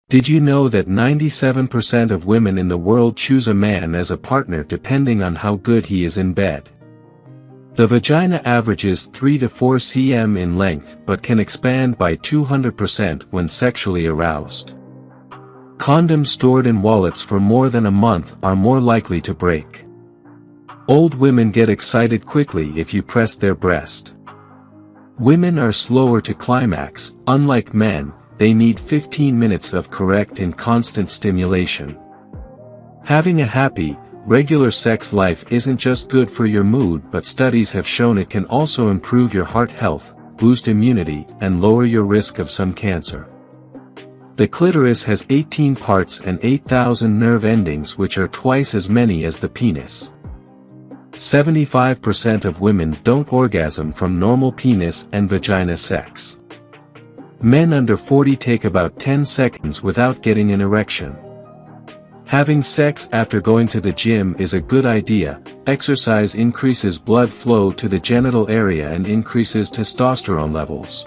Did you know that 97% of women in the world choose a man as a partner depending on how good he is in bed? The vagina averages 3 to 4 cm in length but can expand by 200% when sexually aroused. Condoms stored in wallets for more than a month are more likely to break. Old women get excited quickly if you press their breast. Women are slower to climax. Unlike men, they need 15 minutes of correct and constant stimulation. Having a happy, regular sex life isn't just good for your mood, but studies have shown it can also improve your heart health, boost immunity, and lower your risk of some cancer. The clitoris has 18 parts and 8,000 nerve endings, which are twice as many as the penis. 75% of women don't orgasm from normal penis and vagina sex. Men under 40 take about 10 seconds without getting an erection. Having sex after going to the gym is a good idea. Exercise increases blood flow to the genital area and increases testosterone levels.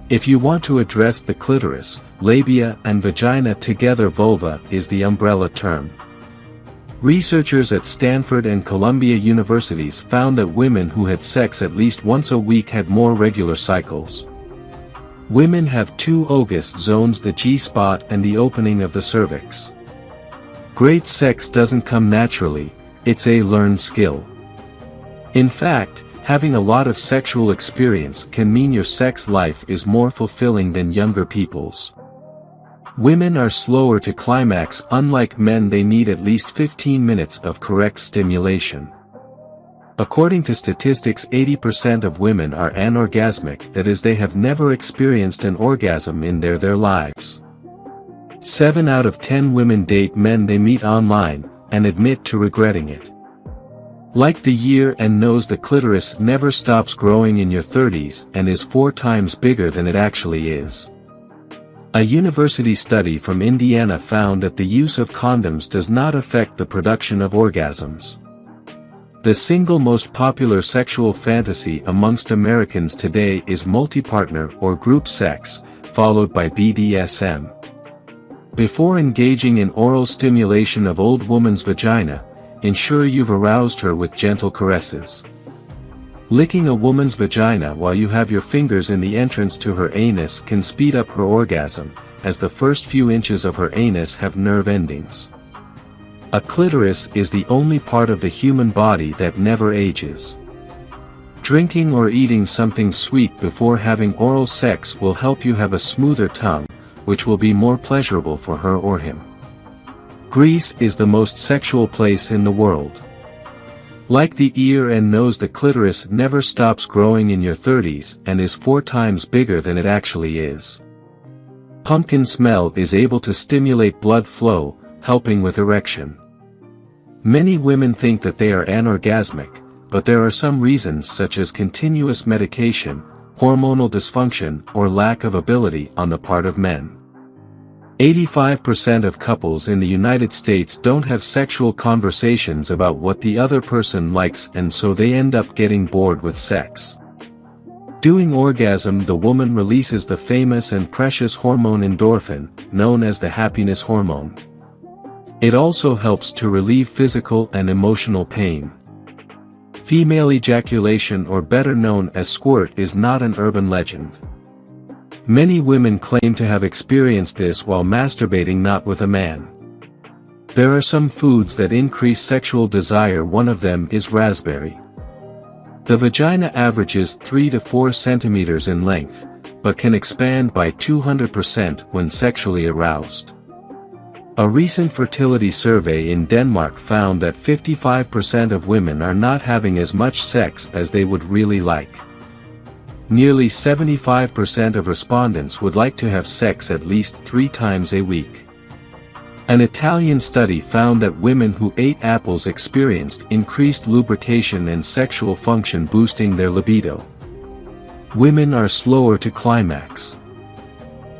If you want to address the clitoris, labia and vagina together, vulva is the umbrella term. Researchers at Stanford and Columbia Universities found that women who had sex at least once a week had more regular cycles. Women have two August zones, the G-spot and the opening of the cervix. Great sex doesn't come naturally, it's a learned skill. In fact, having a lot of sexual experience can mean your sex life is more fulfilling than younger people's. Women are slower to climax. Unlike men, they need at least 15 minutes of correct stimulation. According to statistics, 80% of women are anorgasmic, that is, they have never experienced an orgasm in their lives. 7 out of 10 women date men they meet online, and admit to regretting it. Like the year and knows the clitoris never stops growing in your 30s and is 4 times bigger than it actually is. A university study from Indiana found that the use of condoms does not affect the production of orgasms. The single most popular sexual fantasy amongst Americans today is multi-partner or group sex, followed by BDSM. Before engaging in oral stimulation of old woman's vagina, ensure you've aroused her with gentle caresses. Licking a woman's vagina while you have your fingers in the entrance to her anus can speed up her orgasm, as the first few inches of her anus have nerve endings. A clitoris is the only part of the human body that never ages. Drinking or eating something sweet before having oral sex will help you have a smoother tongue, which will be more pleasurable for her or him. Greece is the most sexual place in the world. Like the ear and nose, the clitoris never stops growing in your 30s and is 4 times bigger than it actually is. Pumpkin smell is able to stimulate blood flow, helping with erection. Many women think that they are anorgasmic, but there are some reasons such as continuous medication, hormonal dysfunction, or lack of ability on the part of men. 85% of couples in the United States don't have sexual conversations about what the other person likes, and so they end up getting bored with sex. During orgasm, the woman releases the famous and precious hormone endorphin, known as the happiness hormone. It also helps to relieve physical and emotional pain. Female ejaculation, or better known as squirt, is not an urban legend. Many women claim to have experienced this while masturbating, not with a man. There are some foods that increase sexual desire. One of them is raspberry. The vagina averages 3 to 4 centimeters in length, but can expand by 200% when sexually aroused. A recent fertility survey in Denmark found that 55% of women are not having as much sex as they would really like. Nearly 75% of respondents would like to have sex at least 3 times a week. An Italian study found that women who ate apples experienced increased lubrication and sexual function, boosting their libido. Women are slower to climax.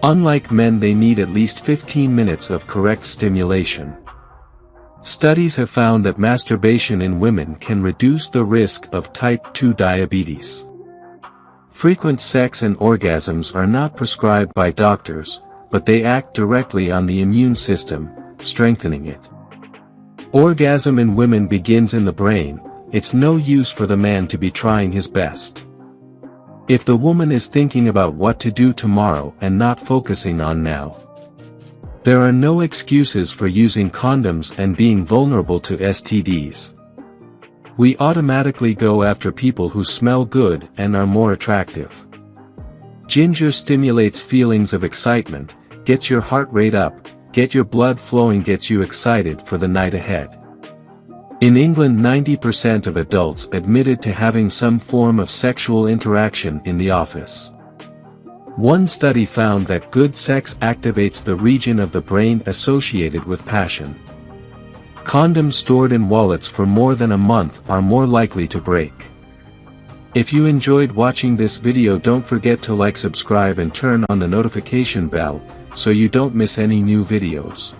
Unlike men, they need at least 15 minutes of correct stimulation. Studies have found that masturbation in women can reduce the risk of type 2 diabetes. Frequent sex and orgasms are not prescribed by doctors, but they act directly on the immune system, strengthening it. Orgasm in women begins in the brain. It's no use for the man to be trying his best. If the woman is thinking about what to do tomorrow and not focusing on now, there are no excuses for using condoms and being vulnerable to STDs. We automatically go after people who smell good and are more attractive. Ginger stimulates feelings of excitement, gets your heart rate up, get your blood flowing, gets you excited for the night ahead. In England, 90% of adults admitted to having some form of sexual interaction in the office. One study found that good sex activates the region of the brain associated with passion. Condoms stored in wallets for more than a month are more likely to break. If you enjoyed watching this video, don't forget to like, subscribe and turn on the notification bell, so you don't miss any new videos.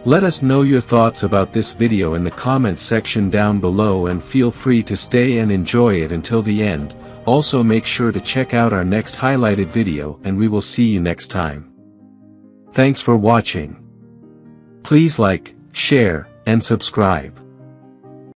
Let us know your thoughts about this video in the comments section down below, and feel free to stay and enjoy it until the end. Also make sure to check out our next highlighted video, and we will see you next time. Thanks for watching. Please like, share, and subscribe.